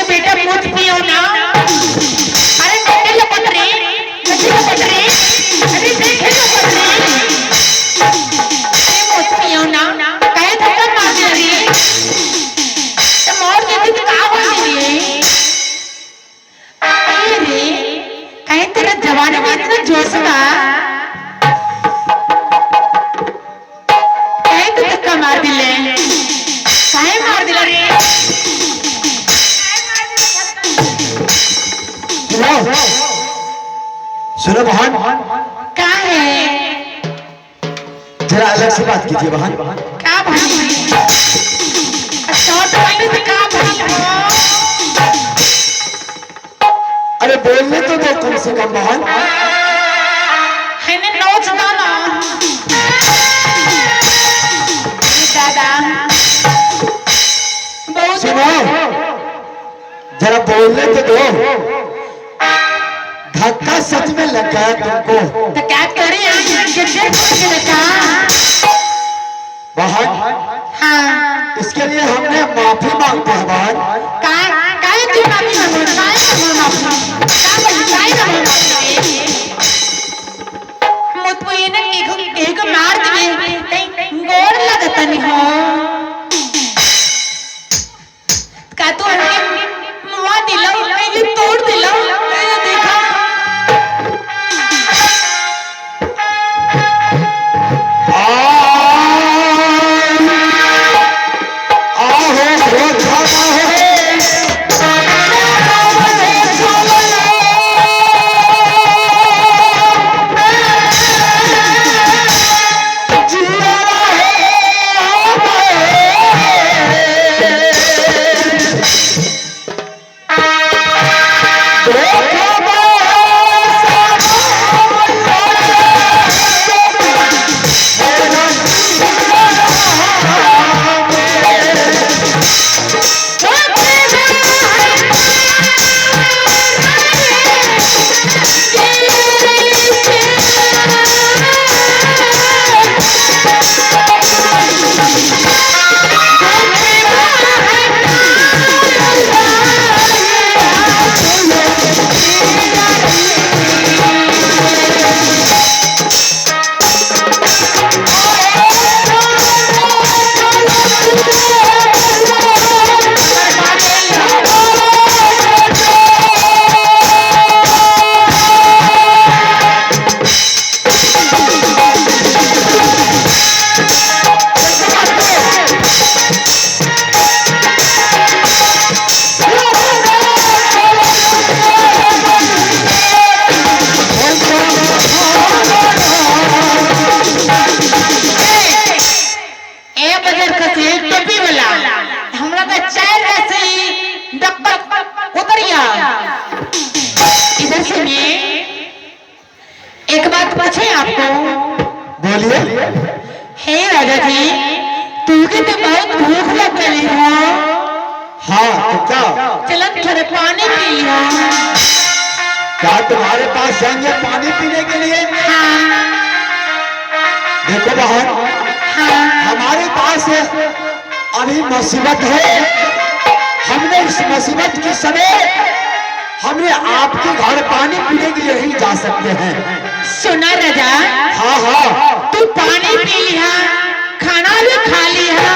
अरे बेटा मुझ पियो ना। अरे देखे लपट रे, देखे लपट रे, अरे देखे लपट रे। अरे मुझ पियो ना, कहे धक्का मार दे रे। तो मोर देती तो कहाँ बोल रे? अरे कहे तेरा जवानी में इतना जोश था। कहे तो धक्का मार दिले, कहे मार दिला रे? सुनो बहन, क्या है? जरा अलग से बात कीजिए बहन। क्या भाई? शॉर्ट वाले से क्या भाई हो? अरे बोलने तो दो कम से कम बहन। है ने नोच डाला। दादा बहुत सुनो, जरा बोलने तो दो। धक्का सच में लग गया तुमको तो क्या करें गिरगिट के लगा। बहन? हाँ इसके लिए हमने माफी मांगते हैं बहन। काय काय तू माफी मांगो, काय मांगो माफी? क्या बोली काय मांगो माफी? मुझको ये ना एक मार दिए गोड़ लगता नहीं हो। का तू हमके मुआ दिला, मैं ये तोड़ दिला, मैं ये देखा। एक बात पूछे आपको? बोलिए। हे राजा जी, तुमके तो बहुत भूख लग गई हो। हाँ तो क्या? चलो थोड़े पानी पी लो। क्या तुम्हारे पास जाएंगे पानी पीने के लिए? हाँ देखो बहन, हाँ हमारे पास अभी मुसीबत है। हमने इस मुसीबत के समय हमने आपके घर पानी पीने के लिए ही जा सकते हैं। सुना राजा? हाँ हाँ, तू पानी पी लिया, खाना भी खा लिया,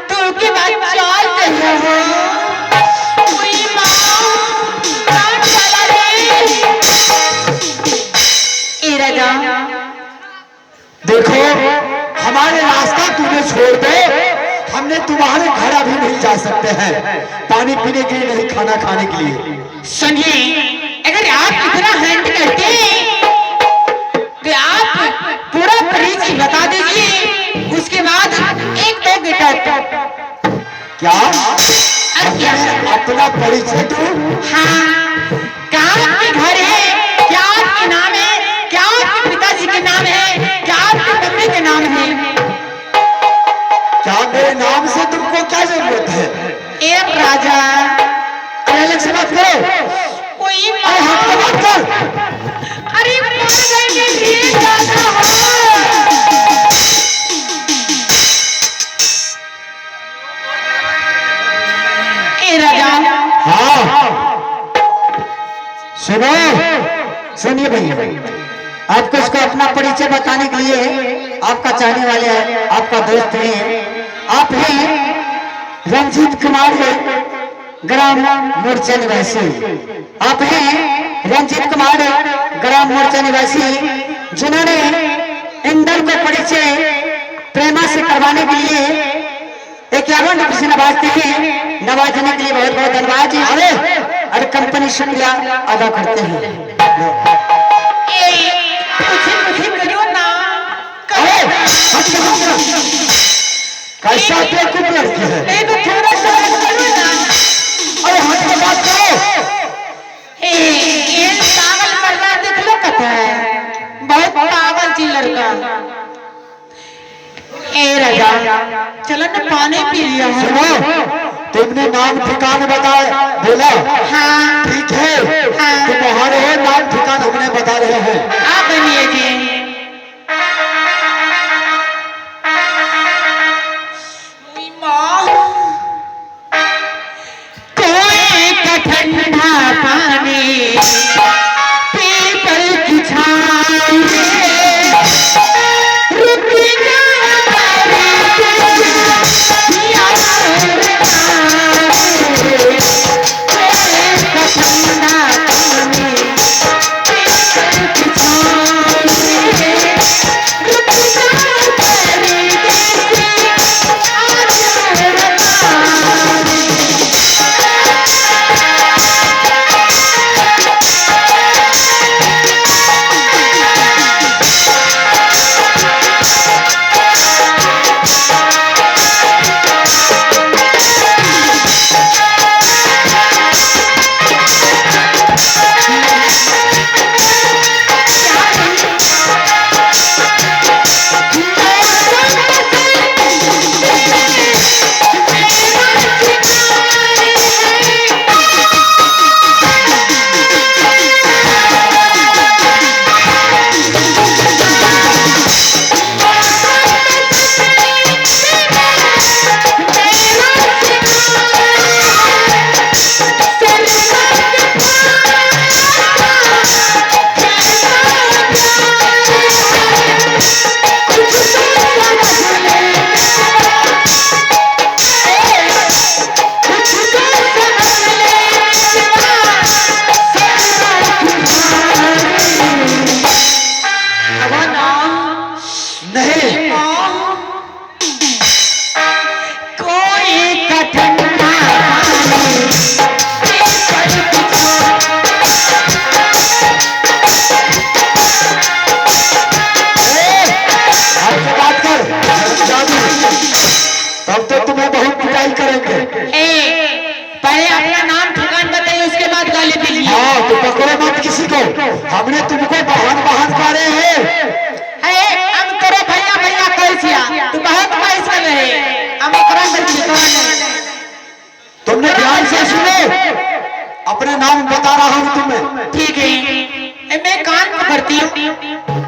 तो उसके बाद चल गया हो। कोई माँ काट डाला रे। ए राजा देखो हमारे रास्ता तुम्हें छोड़ दो। हमने तुम्हारे घर अभी नहीं जा सकते हैं, पानी पीने के लिए नहीं, खाना खाने के लिए। सुनिए, अगर आप इतना हैंड करते तो आप पूरा परिचय बता दीजिए, उसके बाद एक दो गिटार। क्या अपना परिचय दूं? हाँ, क्या आपके घर है, क्या आपके नाम है, क्या आपके पिताजी के नाम है, क्या आपके मम्मी के नाम है? क्या मेरे नाम से तुमको क्या जरूरत है? एक राजा अलग से बात करो। कोई अरे हाथ में बात कर। अरे मर गए ये दादा हो। ए राजा, हाँ सुनो, सुनिए भैया, आपको इसको अपना परिचय बताने के लिए आपका चाहने वाले हैं, आपका दोस्त है, आप हैं रंजीत कुमार ग्राम मोर्चा निवासी। आप हैं रंजीत कुमार ग्राम मोर्चा निवासी, जिन्होंने इंदर को परिचय प्रेमा से करवाने के लिए 51 रुपये से नवाजते हैं। नवाजने के लिए बहुत बहुत धन्यवाद जी। अरे कंपनी शुक्रिया अदा करते हैं। मुझे करो ना। कैसा बेवकूफ लड़की है। एक थोड़ा सा करो ना। अरे हट के बात करो। ये पागल मर्दा देख लो कथा है, बहुत पागल जी लड़का। ए राजा, चलो ना पानी पी लिया है। सुनो, तुमने नाम ठिकाना बताया बोला। हाँ ठीक है, हाँ। तुम्हारे नाम ठिकाना हमने बता रहे हैं। आप बनिए जी। कोई का ठंडा पानी पीपल की छाँव में रुक हमने तुमको बहन बहन करे हैं। हम तेरे भैया भैया कैसिया तू बहुत पैस कर रहे हम करन नहीं। तुमने ध्यान से सुनो, अपने नाम बता रहा हूँ तुम्हें। ठीक है, मैं कान पकड़ती हूँ।